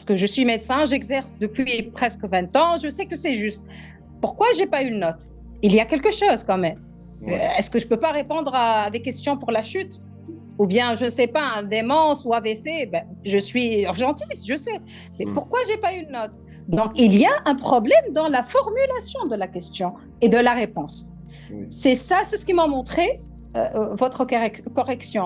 que je suis médecin, j'exerce depuis presque 20 ans, je sais que c'est juste. Pourquoi j'ai pas eu de note? Il y a quelque chose quand même. Ouais. Est-ce que je peux pas répondre à des questions pour la chute? Ou bien, je ne sais pas, un démence ou AVC, ben, je suis urgentiste, je sais. Mais Mm. pourquoi j'ai pas eu de note? Donc, il y a un problème dans la formulation de la question et de la réponse. Oui. C'est ça, c'est ce qui m'a montré votre correction.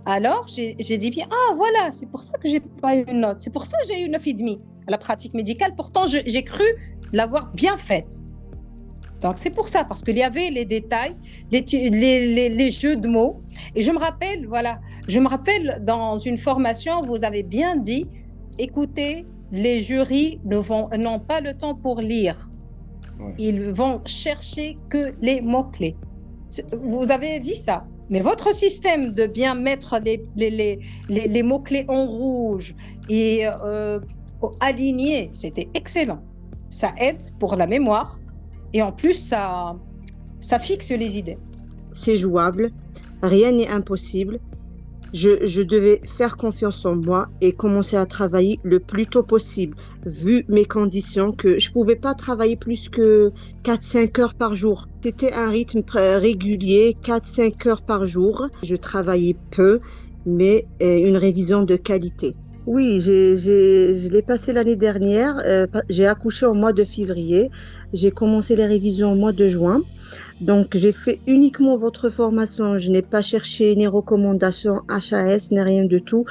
Alors, j'ai dit bien, ah voilà, c'est pour ça que j'ai pas eu une note. C'est pour ça que j'ai eu 9,5 à la pratique médicale. Pourtant, j'ai cru l'avoir bien faite. Donc, c'est pour ça, parce qu'il y avait les détails, les jeux de mots. Et je me rappelle, voilà, je me rappelle dans une formation, vous avez bien dit, écoutez, les jurys n'ont pas le temps pour lire. Ouais. Ils vont chercher que les mots-clés. Vous avez dit ça. Mais votre système de bien mettre les mots-clés en rouge et alignés, c'était excellent. Ça aide pour la mémoire et en plus, ça fixe les idées. C'est jouable, rien n'est impossible. Je devais faire confiance en moi et commencer à travailler le plus tôt possible, vu mes conditions, que je pouvais pas travailler plus que 4-5 heures par jour. C'était un rythme régulier, 4-5 heures par jour. Je travaillais peu, mais une révision de qualité. Oui, je l'ai passé l'année dernière. J'ai accouché au mois de février. J'ai commencé les révisions au mois de juin. Donc, j'ai fait uniquement votre formation. Je n'ai pas cherché ni recommandations HAS, ni rien de tout.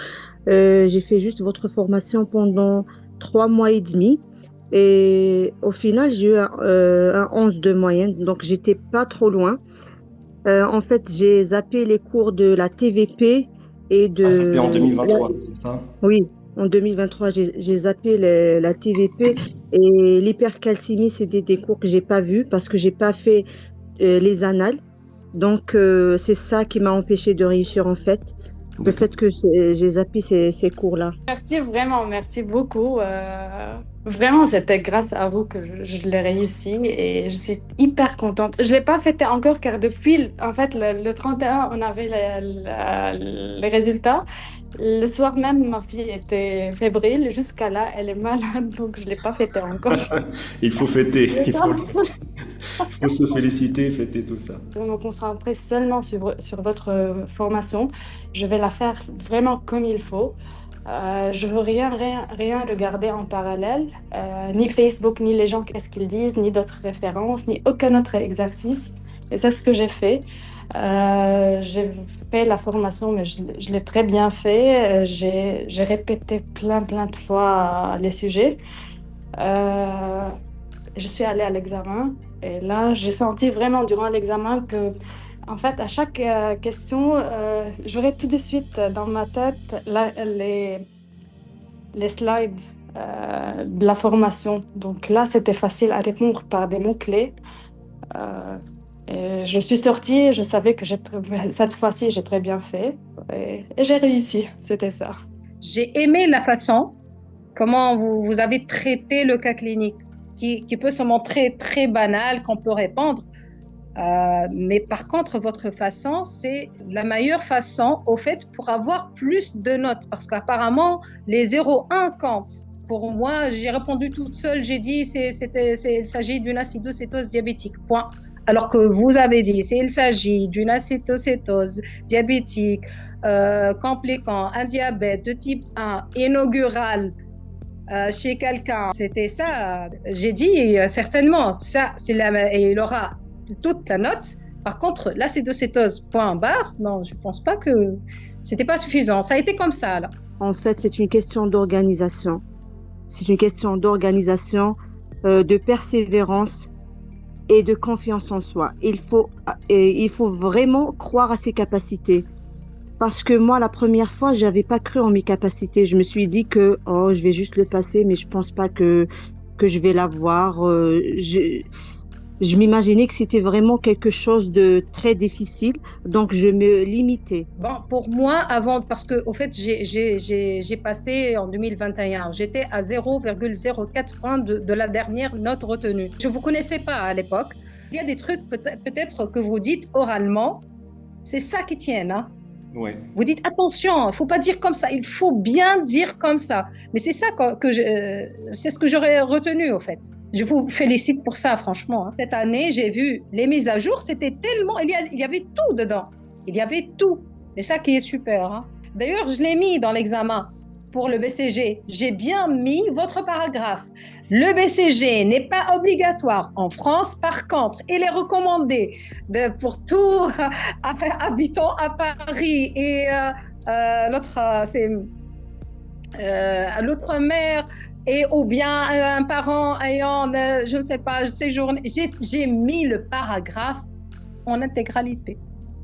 J'ai fait juste votre formation pendant 3 mois et demi. Et au final, j'ai eu un 11 de moyenne. Donc, j'étais pas trop loin. En fait, j'ai zappé les cours de la TVP et Ah, c'était en de... 2023, c'est ça? Oui, en 2023, j'ai zappé la TVP et l'hypercalcémie, c'était des cours que j'ai pas vus parce que j'ai pas fait les annales. Donc, c'est ça qui m'a empêché de réussir en fait. Le D'accord. fait que j'ai zappé ces cours-là. Merci vraiment, merci beaucoup. Vraiment, c'était grâce à vous que je l'ai réussi et je suis hyper contente. Je ne l'ai pas fêté encore car depuis, en fait, le 31, on avait les résultats. Le soir même, ma fille était fébrile. Jusqu'à là, elle est malade, donc je ne l'ai pas fêté encore. Il faut fêter, il faut, D'accord. il faut se féliciter, fêter tout ça. Je vais me concentrer seulement sur votre formation. Je vais la faire vraiment comme il faut. Je veux rien regarder en parallèle, ni Facebook, ni les gens, qu'est-ce qu'ils disent, ni d'autres références, ni aucun autre exercice. Et c'est ce que j'ai fait. J'ai fait la formation, mais je l'ai très bien fait. J'ai répété plein de fois les sujets. Euh, je suis allée à l'examen et là, j'ai senti vraiment durant l'examen que, en fait, à chaque question, j'aurais tout de suite dans ma tête les slides de la formation. Donc là, c'était facile à répondre par des mots-clés. Euh, et je suis sortie, je savais que cette fois-ci, j'ai très bien fait et j'ai réussi. C'était ça. J'ai aimé la façon comment vous avez traité le cas clinique, qui peut se montrer très banal, qu'on peut répondre. Mais par contre, votre façon, c'est la meilleure façon, au fait, pour avoir plus de notes. Parce qu'apparemment, les 0,1 comptent. Pour moi, j'ai répondu toute seule, j'ai dit il s'agit d'une acidocétose diabétique, point. Alors que vous avez dit, il s'agit d'une acétocétose diabétique compliquant un diabète de type 1 inaugural chez quelqu'un. C'était ça. J'ai dit certainement, ça, et il aura toute la note. Par contre, l'acétocétose, point barre, non, je ne pense pas que c'était pas suffisant. Ça a été comme ça, là. En fait, c'est une question d'organisation. C'est une question d'organisation, de persévérance et de confiance en soi. Il faut vraiment croire à ses capacités. Parce que moi, la première fois, j'avais pas cru en mes capacités. Je me suis dit que oh, je vais juste le passer, mais je pense pas que je vais l'avoir. Je m'imaginais que c'était vraiment quelque chose de très difficile, donc je me limitais. Bon, pour moi, avant, parce que au fait, j'ai passé en 2021, j'étais à 0,04 points de la dernière note retenue. Je ne vous connaissais pas à l'époque. Il y a des trucs peut-être que vous dites oralement, c'est ça qui tient, hein? Ouais. Vous dites attention, il ne faut pas dire comme ça, il faut bien dire comme ça. Mais c'est ça c'est ce que j'aurais retenu au fait. Je vous félicite pour ça, franchement. Cette année, j'ai vu les mises à jour, c'était tellement, il y avait tout dedans. Il y avait tout. Et ça qui est super. Hein. D'ailleurs, je l'ai mis dans l'examen pour le BCG. J'ai bien mis votre paragraphe. Le BCG n'est pas obligatoire en France. Par contre, il est recommandé pour tout habitant à Paris. Et l'autre, c'est l'outre-mer. Et ou bien un parent ayant, je ne sais pas, séjourné. J'ai mis le paragraphe en intégralité.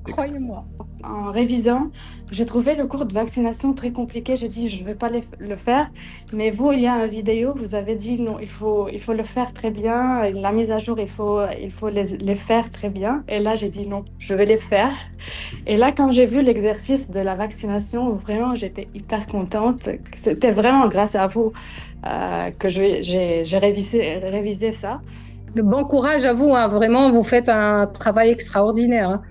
Croyez-moi. En révisant, j'ai trouvé le cours de vaccination très compliqué. J'ai dit, je ne vais pas le faire. Mais vous, il y a une vidéo, vous avez dit, non, il faut le faire très bien. La mise à jour, il faut les faire très bien. Et là, j'ai dit, non, je vais les faire. Et là, quand j'ai vu l'exercice de la vaccination, vraiment, j'étais hyper contente. C'était vraiment grâce à vous que j'ai révisé ça. Bon courage à vous, hein. Vraiment, vous faites un travail extraordinaire. Hein.